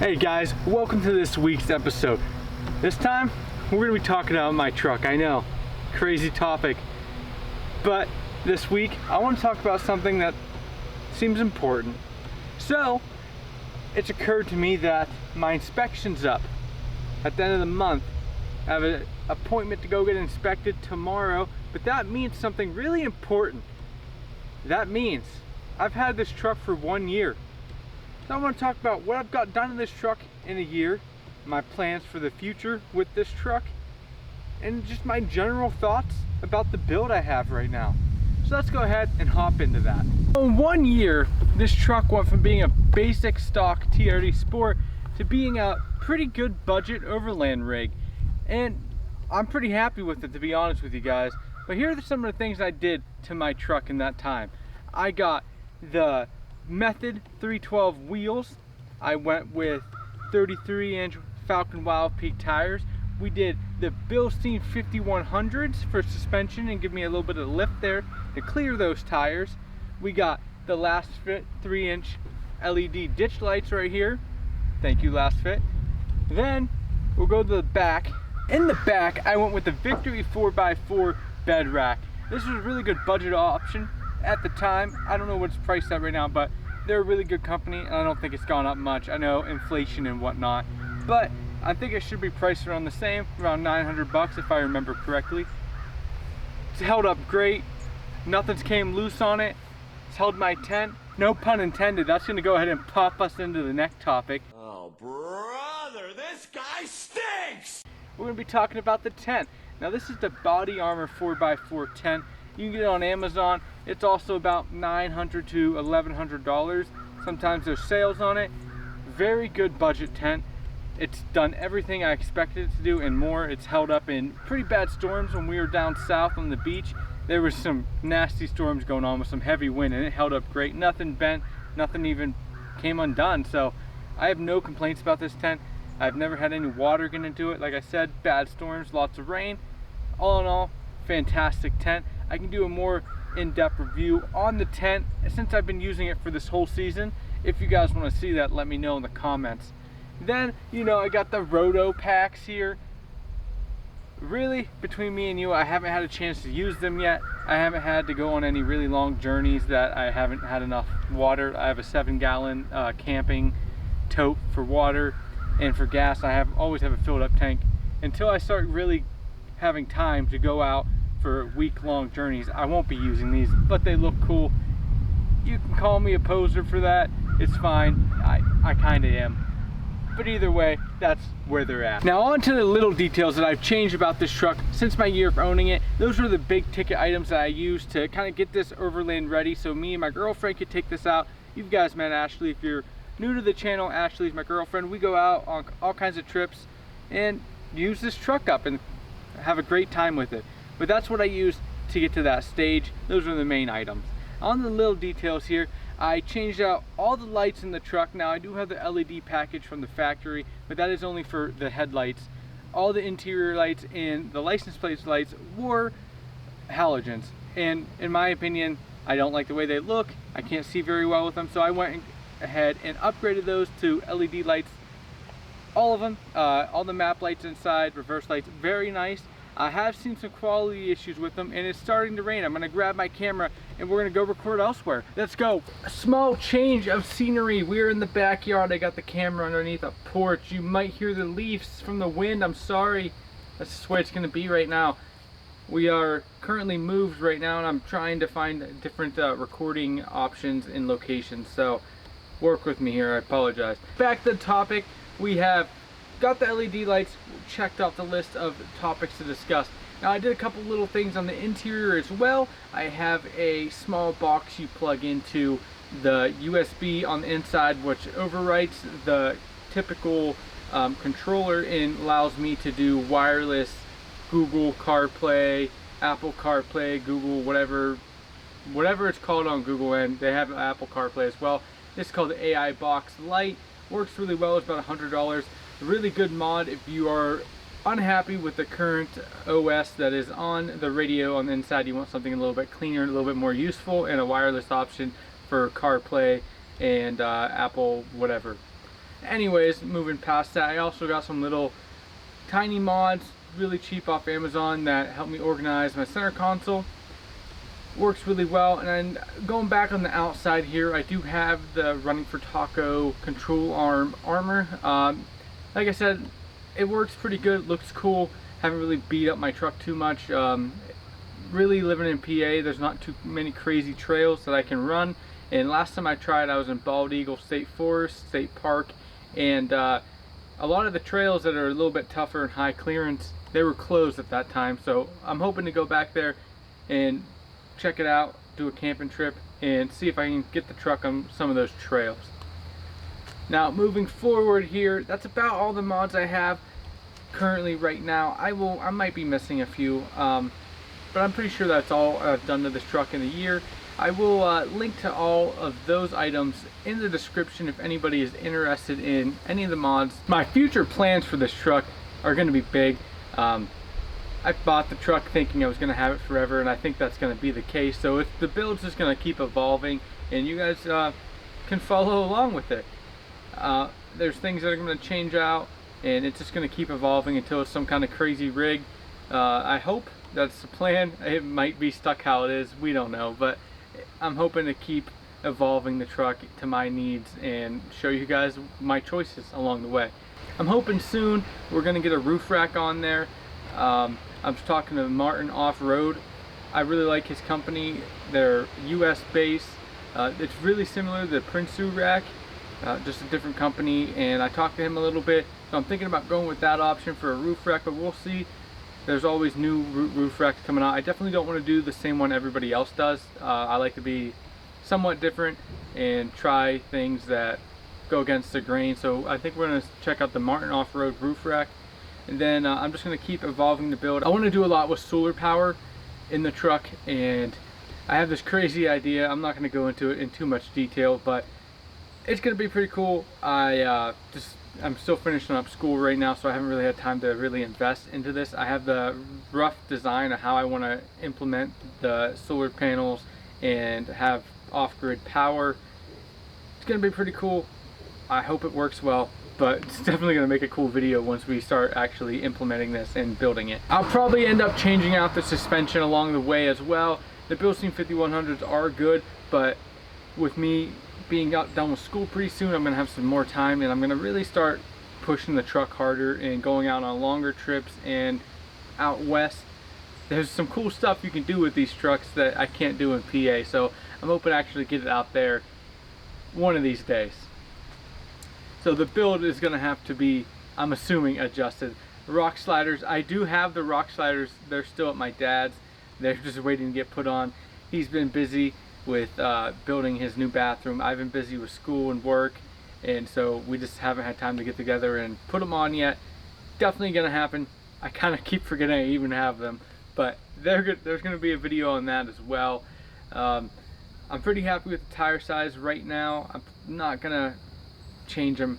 Hey guys, welcome to this week's episode. This time, we're going to be talking about my truck. I know, crazy topic. But this week, I want to talk about something that seems important. So, it's occurred to me that my inspection's up at the end of the month. I have an appointment to go get inspected tomorrow, but that means something really important. That means I've had this truck for 1 year. So I want to talk about what I've got done in this truck in a year, my plans for the future with this truck, and just my general thoughts about the build I have right now. So let's go ahead and hop into that. In 1 year, this truck went from being a basic stock TRD Sport to being a pretty good budget overland rig. And I'm pretty happy with it, to be honest with you guys. But here are some of the things I did to my truck in that time. I got the Method 312 wheels. I went with 33-inch Falcon Wild Peak tires. We did the Bilstein 5100s for suspension and give me a little bit of lift there to clear those tires. We got the Last Fit 3-inch LED ditch lights right here. Thank you, Last Fit. Then we'll go to the back. In the back, I went with the Victory 4x4 bed rack. This was a really good budget option at the time. I don't know what it's priced at right now, but they're a really good company and I don't think it's gone up much. I know inflation and whatnot, but I think it should be priced around the same, around 900 bucks if I remember correctly. It's held up great. Nothing's came loose on it. It's held my tent. No pun intended. That's gonna go ahead and pop us into the next topic. Oh brother, this guy stinks! We're gonna be talking about the tent. Now this is the Body Armor 4x4 tent. You can get it on Amazon. It's also about $900 to $1,100. Sometimes there's sales on it. Very good budget tent. It's done everything I expected it to do and more. It's held up in pretty bad storms. When we were down south on the beach, there was some nasty storms going on with some heavy wind, and it held up great. Nothing bent, nothing even came undone. So I have no complaints about this tent. I've never had any water get into it. Like I said, bad storms, lots of rain. All in all, fantastic tent. I can do a more in-depth review on the tent since I've been using it for this whole season. If you guys want to see that, let me know in the comments. Then, you know, I got the Roto packs here. Really, between me and you, I haven't had a chance to use them yet. I haven't had to go on any really long journeys that I haven't had enough water. I have a 7-gallon camping tote for water, and for gas I always have a filled up tank. Until I start really having time to go out for week-long journeys, I won't be using these, but they look cool. You can call me a poser for that. It's fine. I kind of am. But either way, that's where they're at. Now on to the little details that I've changed about this truck since my year of owning it. Those are the big ticket items that I used to kind of get this overland ready so me and my girlfriend could take this out. You guys met Ashley. If you're new to the channel, Ashley's my girlfriend. We go out on all kinds of trips and use this truck up and have a great time with it. But that's what I used to get to that stage. Those are the main items. On the little details here, I changed out all the lights in the truck. Now I do have the LED package from the factory, but that is only for the headlights. All the interior lights and the license plate lights were halogens. And in my opinion, I don't like the way they look. I can't see very well with them. So I went ahead and upgraded those to LED lights. All of them, all the map lights inside, reverse lights, very nice. I have seen some quality issues with them, and it's starting to rain. I'm gonna grab my camera and we're gonna go record elsewhere. Let's go. A small change of scenery. We're in the backyard. I got the camera underneath a porch. You might hear the leaves from the wind. I'm sorry. That's just the way it's gonna be right now. We are currently moved right now, and I'm trying to find different recording options and locations. So work with me here. I apologize. Back to the topic. We have got the LED lights, checked off the list of topics to discuss. Now I did a couple little things on the interior as well. I have a small box you plug into the USB on the inside, which overwrites the typical controller and allows me to do wireless Google CarPlay, Apple CarPlay, Google, whatever it's called on Google, and they have Apple CarPlay as well. This is called the AI Box Lite. Works really well. It's about $100. A really good mod if you are unhappy with the current OS that is on the radio on the inside. You want something a little bit cleaner, a little bit more useful, and a wireless option for CarPlay and Apple whatever. Anyways, moving past that, I also got some little tiny mods, really cheap off Amazon, that help me organize my center console. Works really well. And then going back on the outside here, I do have the Running for Taco control arm armor. Like I said, it works pretty good, looks cool. Haven't really beat up my truck too much. Really living in PA, there's not too many crazy trails that I can run. And last time I tried, I was in Bald Eagle State Forest, State Park, and a lot of the trails that are a little bit tougher and high clearance, they were closed at that time. So I'm hoping to go back there and check it out, do a camping trip, and see if I can get the truck on some of those trails. Now moving forward here, that's about all the mods I have currently right now. I might be missing a few, but I'm pretty sure that's all I've done to this truck in a year. I will link to all of those items in the description if anybody is interested in any of the mods. My future plans for this truck are going to be big. I bought the truck thinking I was going to have it forever, and I think that's going to be the case. So the build's just going to keep evolving, and you guys can follow along with it. There's things that are going to change out, and it's just going to keep evolving until it's some kind of crazy rig. I hope that's the plan. It might be stuck how it is, we don't know, but I'm hoping to keep evolving the truck to my needs and show you guys my choices along the way. I'm hoping soon we're going to get a roof rack on there. I was talking to Martin Off-Road. I really like his company. They're US based. It's really similar to the Prinsu rack, just a different company, and I talked to him a little bit, so I'm thinking about going with that option for a roof rack, but we'll see. There's always new roof racks coming out. I definitely don't want to do the same one everybody else does. I like to be somewhat different and try things that go against the grain. So I think we're going to check out the Martin Off-Road roof rack, and then I'm just going to keep evolving the build. I want to do a lot with solar power in the truck, and I have this crazy idea. I'm not going to go into it in too much detail, but it's going to be pretty cool. I'm still finishing up school right now, so I haven't really had time to really invest into this. I have the rough design of how I want to implement the solar panels and have off-grid power. It's going to be pretty cool. I hope it works well, but it's definitely going to make a cool video once we start actually implementing this and building it. I'll probably end up changing out the suspension along the way as well. The Bilstein 5100s are good, but with me being done with school pretty soon, I'm going to have some more time, and I'm going to really start pushing the truck harder and going out on longer trips and out west. There's some cool stuff you can do with these trucks that I can't do in PA, so I'm hoping to actually get it out there one of these days. So the build is going to have to be, I'm assuming, adjusted. Rock sliders, I do have the rock sliders. They're still at my dad's. They're just waiting to get put on. He's been busy with building his new bathroom. I've been busy with school and work, and so we just haven't had time to get together and put them on yet. Definitely gonna happen. I kind of keep forgetting I even have them, but there's gonna be a video on that as well. I'm pretty happy with the tire size right now. I'm not gonna change them.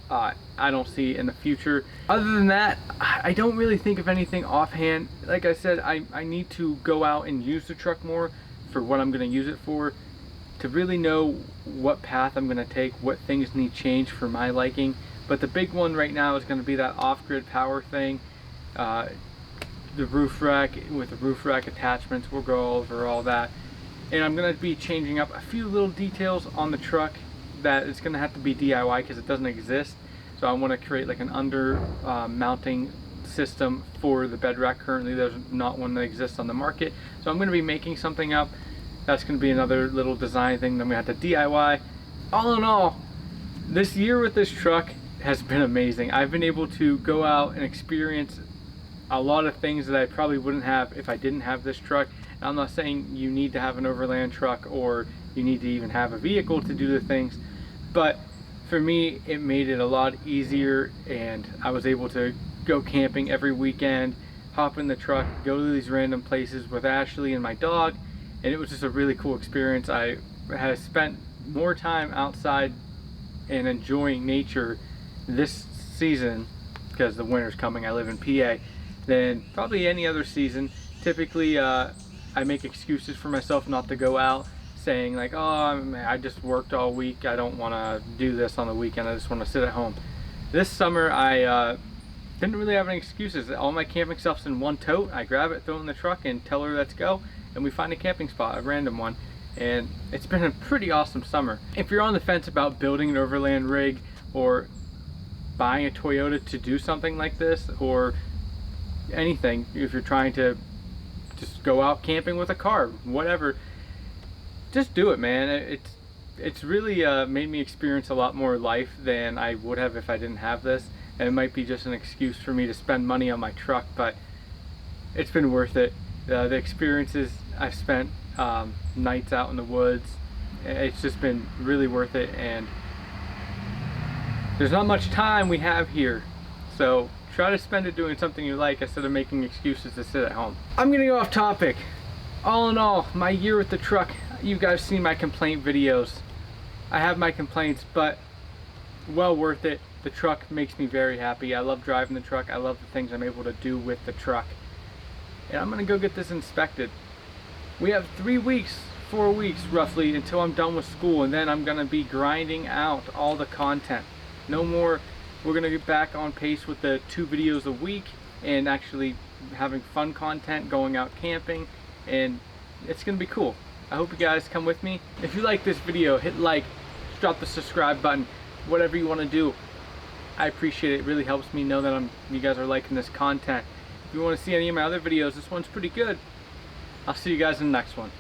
I don't see in the future. Other than that, I don't really think of anything offhand. Like I said, I need to go out and use the truck more for what I'm going to use it for, to really know what path I'm going to take, what things need change for my liking. But the big one right now is going to be that off-grid power thing, the roof rack with the roof rack attachments. We'll go over all that, and I'm going to be changing up a few little details on the truck that it's going to have to be DIY because it doesn't exist. So I want to create like an under mounting system for the bed rack. Currently there's not one that exists on the market, so I'm going to be making something up. That's going to be another little design thing that I'm going to have to DIY. All in all, this year with this truck has been amazing. I've been able to go out and experience a lot of things that I probably wouldn't have if I didn't have this truck. And I'm not saying you need to have an overland truck or you need to even have a vehicle to do the things, but for me it made it a lot easier, and I was able to go camping every weekend, hop in the truck, go to these random places with Ashley and my dog, and it was just a really cool experience. I have spent more time outside and enjoying nature this season, because the winter's coming, I live in PA, than probably any other season. Typically I make excuses for myself not to go out, saying like, oh, I just worked all week, I don't want to do this on the weekend, I just want to sit at home. This summer I didn't really have any excuses. All my camping stuff's in one tote. I grab it, throw it in the truck, and tell her let's go, and we find a camping spot, a random one. And it's been a pretty awesome summer. If you're on the fence about building an overland rig or buying a Toyota to do something like this, or anything, if you're trying to just go out camping with a car, whatever, just do it, man. It's really made me experience a lot more life than I would have if I didn't have this. And it might be just an excuse for me to spend money on my truck, but it's been worth it. The experiences I've spent, nights out in the woods, it's just been really worth it. And there's not much time we have here, so try to spend it doing something you like instead of making excuses to sit at home. I'm gonna go off topic. All in all, my year with the truck, you guys seen my complaint videos. I have my complaints, but well worth it. The truck makes me very happy. I love driving the truck. I love the things I'm able to do with the truck. And I'm gonna go get this inspected. We have 3 weeks, 4 weeks roughly until I'm done with school, and then I'm gonna be grinding out all the content. No more, we're gonna get back on pace with the 2 videos a week and actually having fun content, going out camping, and it's gonna be cool. I hope you guys come with me. If you like this video, hit like, drop the subscribe button, whatever you wanna do. I appreciate it. It really helps me know that you guys are liking this content. If you want to see any of my other videos, this one's pretty good. I'll see you guys in the next one.